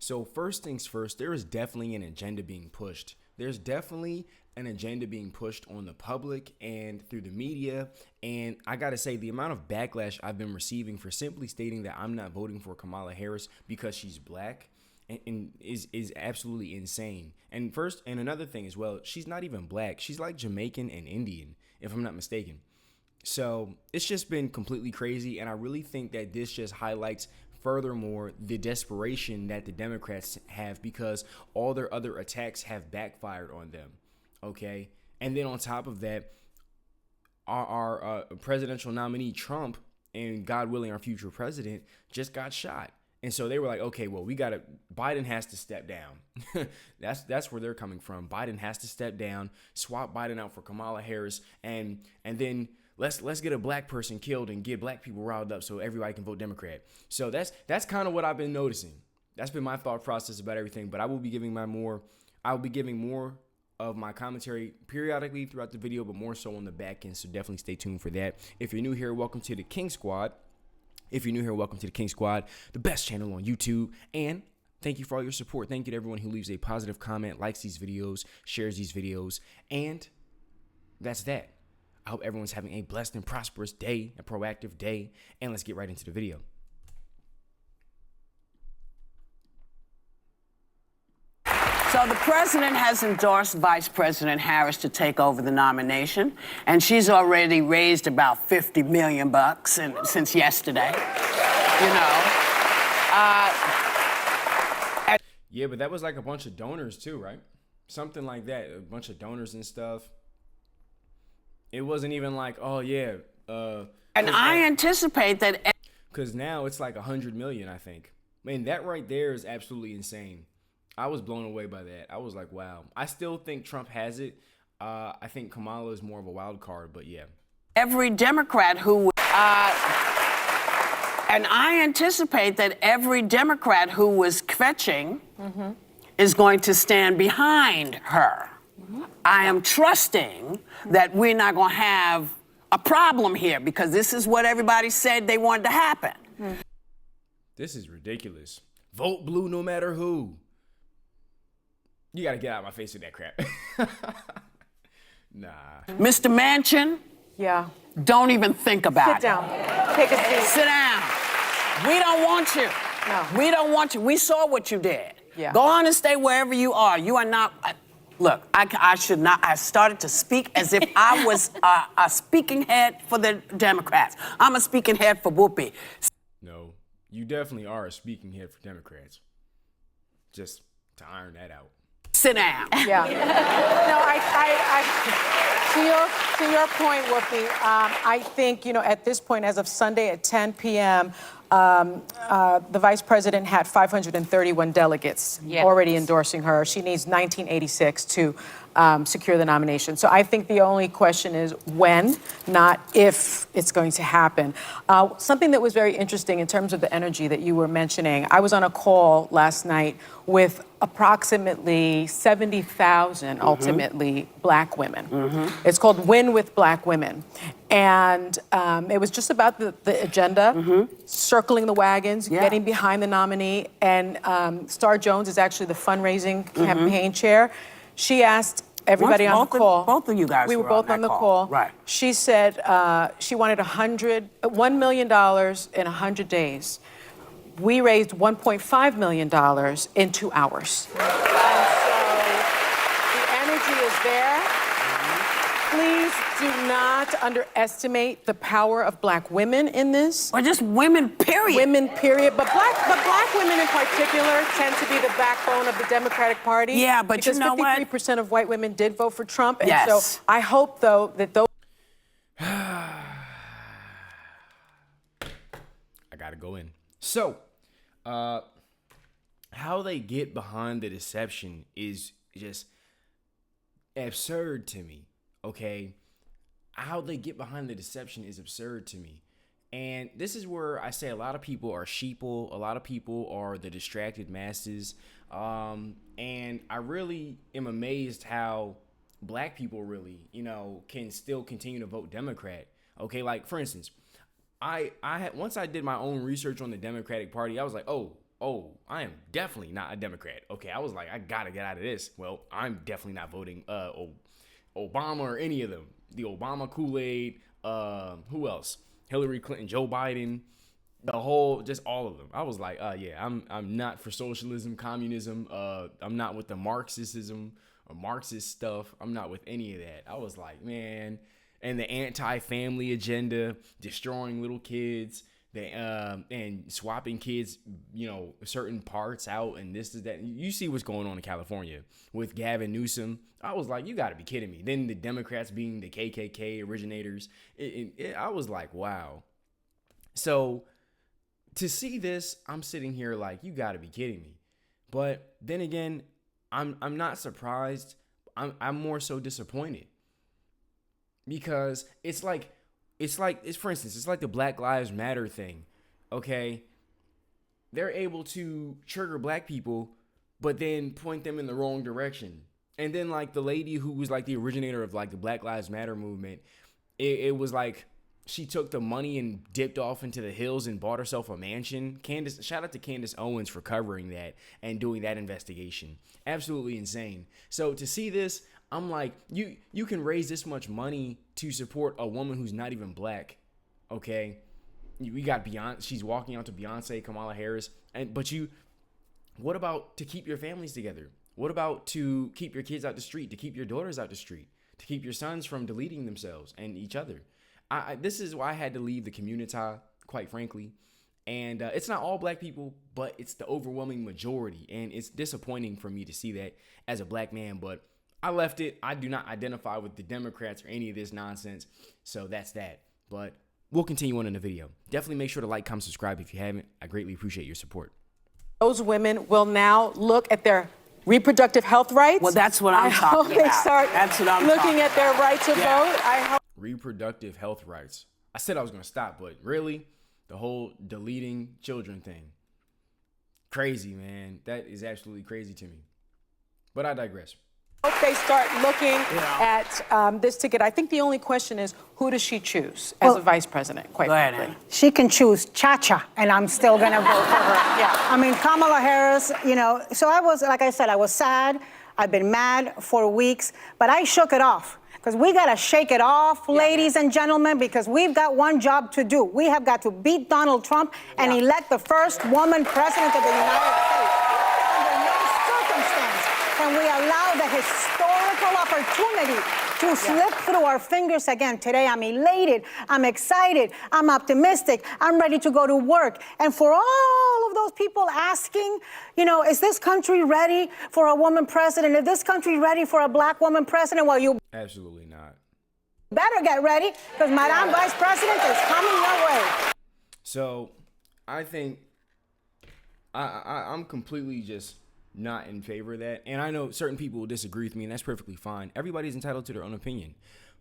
So first things first, there is definitely an agenda being pushed. There's definitely an agenda being pushed on the public and through the media. And I got to say, the amount of backlash I've been receiving for simply stating that I'm not voting for Kamala Harris because she's black and is absolutely insane. And another thing as well, she's not even black. She's like Jamaican and Indian, if I'm not mistaken. So it's just been completely crazy. And I really think that this just highlights furthermore the desperation that the Democrats have because all their other attacks have backfired on them. Okay. And then on top of that, our presidential nominee Trump and God willing, our future president just got shot. And so they were like, okay, well, Biden has to step down. That's where they're coming from. Biden has to step down, swap Biden out for Kamala Harris. And then let's get a black person killed and get black people riled up so everybody can vote Democrat. So that's kind of what I've been noticing. That's been my thought process about everything. But I will be giving more of my commentary periodically throughout the video, but more so on the back end. So definitely stay tuned for that. If you're new here, welcome to the King Squad. The best channel on YouTube. And thank you for all your support. Thank you to everyone who leaves a positive comment, likes these videos, shares these videos. And that's that. I hope everyone's having a blessed and prosperous day, a proactive day. And let's get right into the video. So the president has endorsed Vice President Harris to take over the nomination, and she's already raised about $50 million since yesterday. Yeah, but that was like a bunch of donors too, right? Something like that, a bunch of donors and stuff. It wasn't even like, oh yeah. And I anticipate that. Because now it's like 100 million, I think. Man, that right there is absolutely insane. I was blown away by that. I was like, wow. I still think Trump has it. I think Kamala is more of a wild card, but yeah. Every Democrat who, and I anticipate that every Democrat who was kvetching is going to stand behind her. I am trusting that we're not going to have a problem here because this is what everybody said they wanted to happen. This is ridiculous. Vote blue no matter who. You got to get out of my face with that crap. Nah. Mr. Manchin, yeah, don't even think about it. Sit down. Take a seat. Sit down. We don't want you. No. We don't want you. We saw what you did. Yeah. Go on and stay wherever you are. You are not. Look, I should not. I started to speak as if I was a speaking head for the Democrats. I'm a speaking head for Whoopi. No, you definitely are a speaking head for Democrats. Just to iron that out. Sit down. Yeah. No, to your point, Whoopi, I think, at this point, as of Sunday at 10 p.m., the vice president had 531 delegates already endorsing her. She needs 1986 to secure the nomination. So I think the only question is when, not if it's going to happen. Something that was very interesting in terms of the energy that you were mentioning, I was on a call last night with approximately 70,000 ultimately black women. It's called Win with Black Women. And it was just about the agenda, circling the wagons, getting behind the nominee. And Star Jones is actually the fundraising campaign chair. She asked everybody on the call. Both of you guys we were both on the call. Right. She said she wanted $1 million in 100 days. We raised $1.5 million in 2 hours. And so the energy is there. Please do not underestimate the power of black women in this. Or just women, period. Women, period. But black women in particular tend to be the backbone of the Democratic Party. Yeah, but because you know what? 53% of white women did vote for Trump. And Yes. so I hope, though, that those... I gotta go in. So, how they get behind the deception is just absurd to me. Okay, how they get behind the deception is absurd to me. And this is where I say a lot of people are sheeple. A lot of people are the distracted masses. And I really am amazed how black people really, can still continue to vote Democrat. Okay, like for instance, once I did my own research on the Democratic Party, I was like, oh, oh, I am definitely not a Democrat. Okay, I was like, I gotta get out of this. Well, I'm definitely not voting Obama or any of them. The Obama Kool-Aid, who else? Hillary Clinton, Joe Biden, just all of them. I was like, yeah, I'm not for socialism, communism. I'm not with the Marxism or Marxist stuff. I'm not with any of that. I was like, man, and the anti-family agenda, destroying little kids, and swapping kids, certain parts out, and this is that. You see what's going on in California with Gavin Newsom. I was like, you got to be kidding me. Then the Democrats being the KKK originators. I was like, wow. So to see this, I'm sitting here like, you got to be kidding me. But then again, I'm not surprised. I'm more so disappointed, because it's like for instance, it's like the Black Lives Matter thing. Okay, they're able to trigger black people, but then point them in the wrong direction. And then like the lady who was like the originator of like the Black Lives Matter movement, it was like she took the money and dipped off into the hills and bought herself a mansion. Shout out to Candace Owens for covering that and doing that investigation. Absolutely insane. So to see this, I'm like, you can raise this much money to support a woman who's not even black, okay? We got Beyonce. She's walking out to Beyonce, Kamala Harris, what about to keep your families together? What about to keep your kids out the street, to keep your daughters out the street, to keep your sons from deleting themselves and each other? This is why I had to leave the community, quite frankly. And it's not all black people, but it's the overwhelming majority. And it's disappointing for me to see that as a black man, but I left it. I do not identify with the Democrats or any of this nonsense. So that's that. But we'll continue on in the video. Definitely make sure to like, comment, subscribe if you haven't. I greatly appreciate your support. Those women will now look at their reproductive health rights. Well, that's what I'm talking about. They start that's what I'm looking at their right to vote. I hope. Reproductive health rights. I said I was going to stop, but really, the whole deleting children thing. Crazy, man. That is absolutely crazy to me. But I digress. Hope they start looking at this ticket. I think the only question is, who does she choose as a vice president, quite frankly? She can choose Cha-Cha, and I'm still going to vote for her. Yeah. I mean, Kamala Harris, so I was, like I said, I was sad. I've been mad for weeks, but I shook it off. Because we got to shake it off, ladies and gentlemen, because we've got one job to do. We have got to beat Donald Trump and elect the first woman president of the United States. Under no circumstance can we allow the historical opportunity to slip through our fingers again. Today, I'm elated, I'm excited, I'm optimistic, I'm ready to go to work. And for all of those people asking, is this country ready for a woman president? Is this country ready for a black woman president? Well, you absolutely not. Better get ready, because Madame Vice President is coming your way. So, I think I'm completely just not in favor of that. And I know certain people will disagree with me, and that's perfectly fine. Everybody's entitled to their own opinion.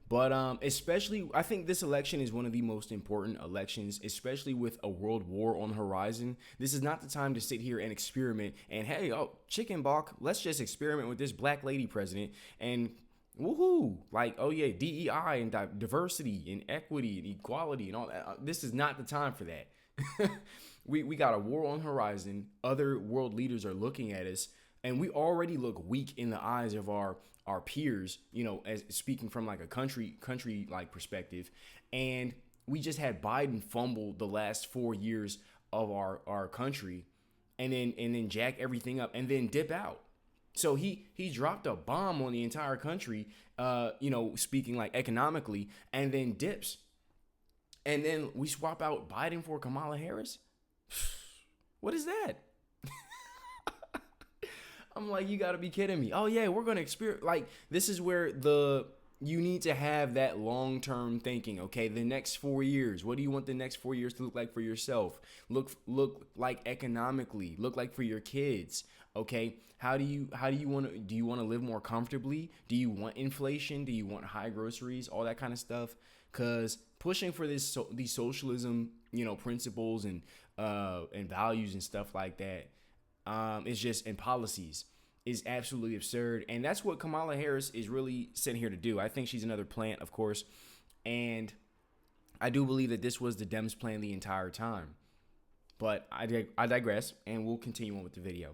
But especially, I think this election is one of the most important elections, especially with a world war on the horizon. This is not the time to sit here and experiment and, hey, chicken balk, let's just experiment with this black lady president and woohoo, like, oh yeah, DEI and diversity and equity and equality and all that. This is not the time for that. We got a war on the horizon. Other world leaders are looking at us, and we already look weak in the eyes of our peers, as speaking from like a country like perspective. And we just had Biden fumble the last 4 years of our country and then jack everything up and then dip out. So he dropped a bomb on the entire country, speaking like economically, and then dips. And then we swap out Biden for Kamala Harris. What is that? I'm like, you got to be kidding me. Oh yeah, we're going to experience, like, this is where you need to have that long-term thinking. Okay, the next 4 years, what do you want the next 4 years to look like for yourself? Look like economically, look like for your kids. Okay, do you want to live more comfortably? Do you want inflation? Do you want high groceries? All that kind of stuff. Because pushing for these socialism, principles and values and stuff like that, is just, and policies, is absolutely absurd. And that's what Kamala Harris is really sitting here to do. I think she's another plant, of course. And I do believe that this was the Dems' plan the entire time. But I digress, and we'll continue on with the video.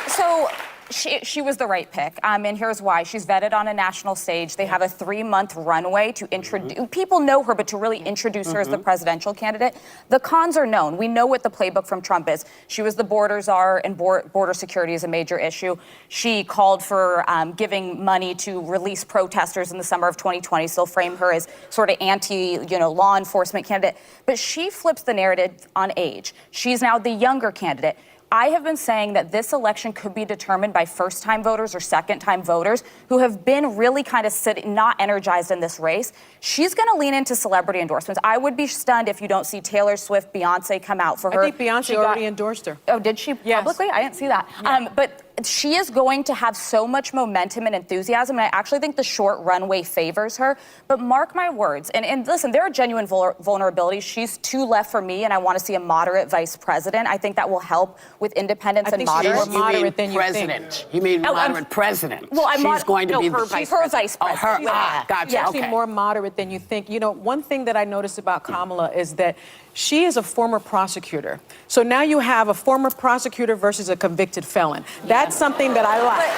So she was the right pick, and here's why. She's vetted on a national stage. They have a 3-month runway to introduce. People know her, but to really introduce her as the presidential candidate. The cons are known. We know what the playbook from Trump is. She was the border czar, and border security is a major issue. She called for giving money to release protesters in the summer of 2020. So they'll frame her as sort of law enforcement candidate. But she flips the narrative on age. She's now the younger candidate. I have been saying that this election could be determined by first-time voters or second-time voters who have been really kind of not energized in this race. She's going to lean into celebrity endorsements. I would be stunned if you don't see Taylor Swift, Beyonce come out for her. I think Beyonce already endorsed her. Oh, did she publicly? I didn't see that. Yeah. But she is going to have so much momentum and enthusiasm, and I actually think the short runway favors her. But mark my words, and listen, there are genuine vulnerabilities. She's too left for me, and I want to see a moderate vice president. I think that will help with independence and moderates. She's more moderate than president. You mean moderate president? Well, she's going to be her vice president. Gotcha. She's actually more moderate than you think. You know, one thing that I noticed about Kamala is that she is a former prosecutor. So now you have a former prosecutor versus a convicted felon. That's something that I like.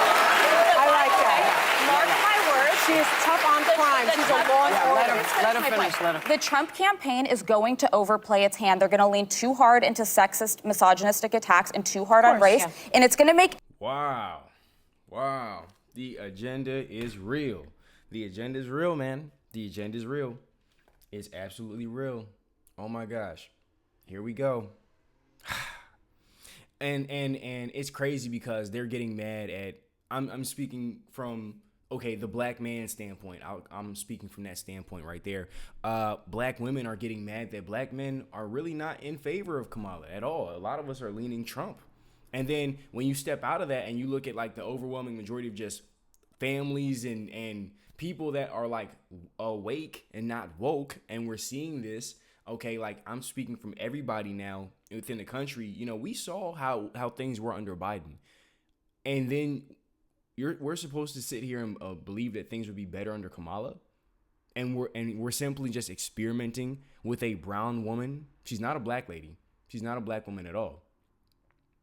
I like that. Mark my words. She is tough on crime. She's a law enforcement. Let her finish. The Trump campaign is going to overplay its hand. They're going to lean too hard into sexist, misogynistic attacks and too hard on race. Yeah. And it's going to make... Wow. The agenda is real. The agenda is real, man. The agenda is real. It's absolutely real. Oh my gosh. Here we go. And it's crazy because they're getting mad at I'm speaking from the black man standpoint. I'm speaking from that standpoint right there. Black women are getting mad that black men are really not in favor of Kamala at all. A lot of us are leaning Trump. And then when you step out of that and you look at like the overwhelming majority of just families and people that are like awake and not woke, and we're seeing this. Okay, like I'm speaking from everybody now within the country. You know, we saw how things were under Biden, and then we're supposed to sit here and believe that things would be better under Kamala, and we're simply just experimenting with a brown woman. She's not a black lady. She's not a black woman at all.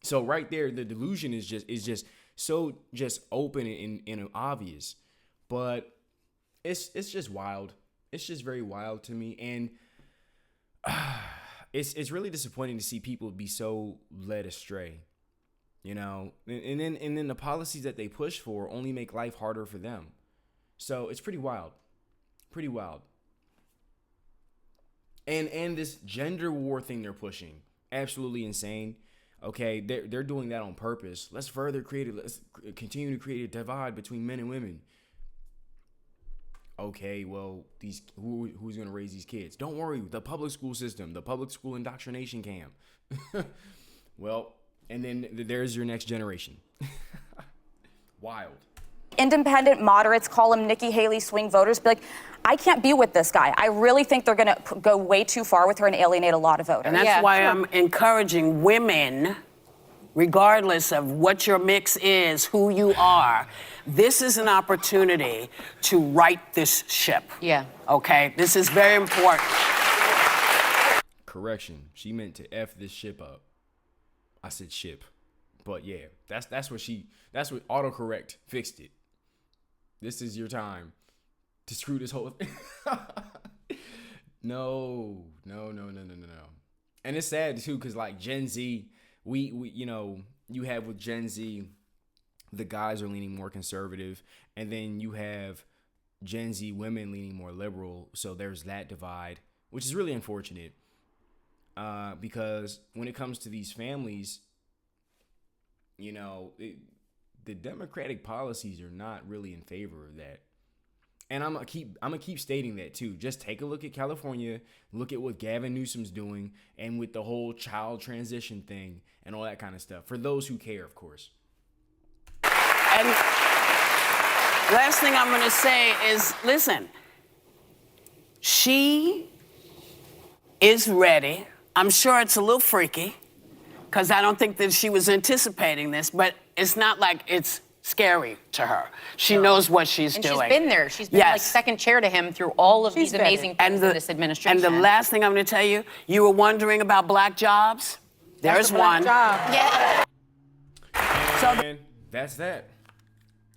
So right there, the delusion is just so open and obvious, but it's just wild. It's just very wild to me, and. It's really disappointing to see people be so led astray, you know, and then the policies that they push for only make life harder for them. So it's pretty wild. And this gender war thing they're pushing, absolutely insane. Okay, they're doing that on purpose. Let's continue to create a divide between men and women. Okay, well, who's going to raise these kids? Don't worry, the public school system, the public school indoctrination camp. Well, and then there's your next generation. Wild. Independent moderates, call them Nikki Haley swing voters, be like, I can't be with this guy. I really think they're going to go way too far with her and alienate a lot of voters. And that's why I'm encouraging women, regardless of what your mix is, who you are, this is an opportunity to right this ship. Yeah. Okay? This is very important. Correction. She meant to F this ship up. I said ship. But yeah, that's what autocorrect fixed it. This is your time to screw this whole thing. No. And it's sad too, because like Gen Z, we you have with Gen Z, the guys are leaning more conservative, and then you have Gen Z women leaning more liberal. So there's that divide, which is really unfortunate, because when it comes to these families, you know, the Democratic policies are not really in favor of that. And I'm gonna keep stating that too. Just take a look at California, look at what Gavin Newsom's doing, and with the whole child transition thing and all that kind of stuff. For those who care, of course. And last thing I'm gonna say is, listen, she is ready. I'm sure it's a little freaky, because I don't think that she was anticipating this, but it's not like it's scary to her. She knows what she's And doing. she's been there. She's been like second chair to him through all of these amazing things in this administration. And the last thing I'm going to tell you, you were wondering about black jobs? There's one. Yeah. And that's that.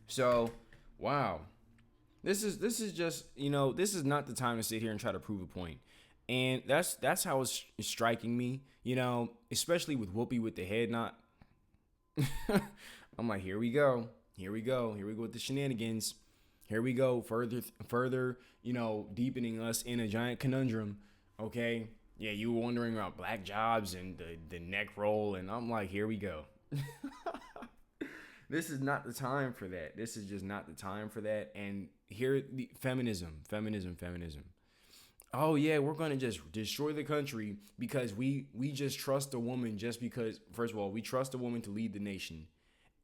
So, wow. This is just, you know, this is not the time to sit here and try to prove a point. And that's how it's striking me, you know, especially with Whoopi with the head knot. I'm like, here we go with the shenanigans. Here we go, further, you know, deepening us in a giant conundrum. Okay, yeah, you were wondering about black jobs and the neck roll, and I'm like, here we go. This is not the time for that. This is just not the time for that. And here, the feminism. Oh yeah, we're gonna just destroy the country because we just trust a woman just because. First of all, we trust a woman to lead the nation.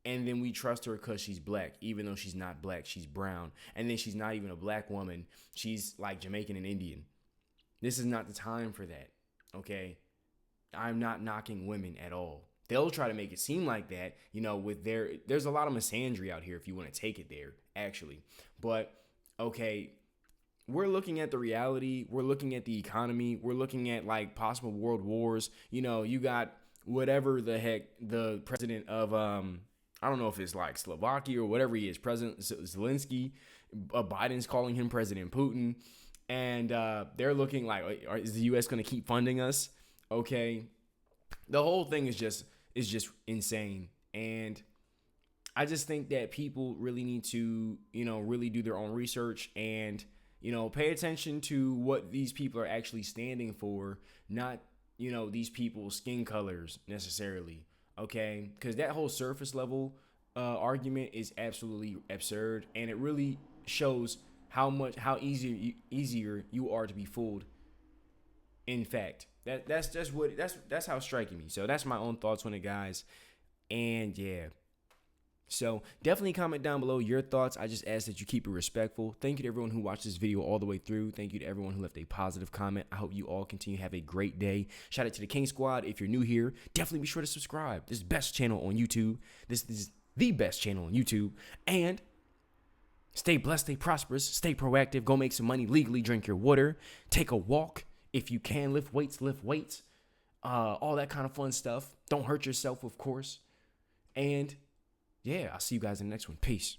And then we trust her because she's black, even though she's not black, she's brown. And then she's not even a black woman. She's like Jamaican and Indian. This is not the time for that, okay? I'm not knocking women at all. They'll try to make it seem like that, you know, with there's a lot of misandry out here if you want to take it there, actually. But, okay, we're looking at the reality. We're looking at the economy. We're looking at, like, possible world wars. You know, you got whatever the heck the president of, I don't know if it's like Slovakia or whatever he is, President Zelensky. Biden's calling him President Putin. And they're looking like, is the U.S. going to keep funding us? Okay. The whole thing is just insane. And I just think that people really need to, you know, really do their own research and, you know, pay attention to what these people are actually standing for, not, you know, these people's skin colors necessarily. Okay, because that whole surface level argument is absolutely absurd, and it really shows how easier you are to be fooled. In fact, that's how it's striking me. So that's my own thoughts on it, guys. And yeah, so definitely comment down below your thoughts. I just ask that you keep it respectful. Thank you to everyone who watched this video all the way through. Thank you to everyone who left a positive comment. I hope you all continue to have a great day. Shout out to the King Squad. If you're new here, definitely be sure to subscribe. This is the best channel on YouTube. This is the best channel on YouTube. And stay blessed, stay prosperous, stay proactive. Go make some money legally. Drink your water. Take a walk. If you can, lift weights. All that kind of fun stuff. Don't hurt yourself, of course. And yeah, I'll see you guys in the next one. Peace.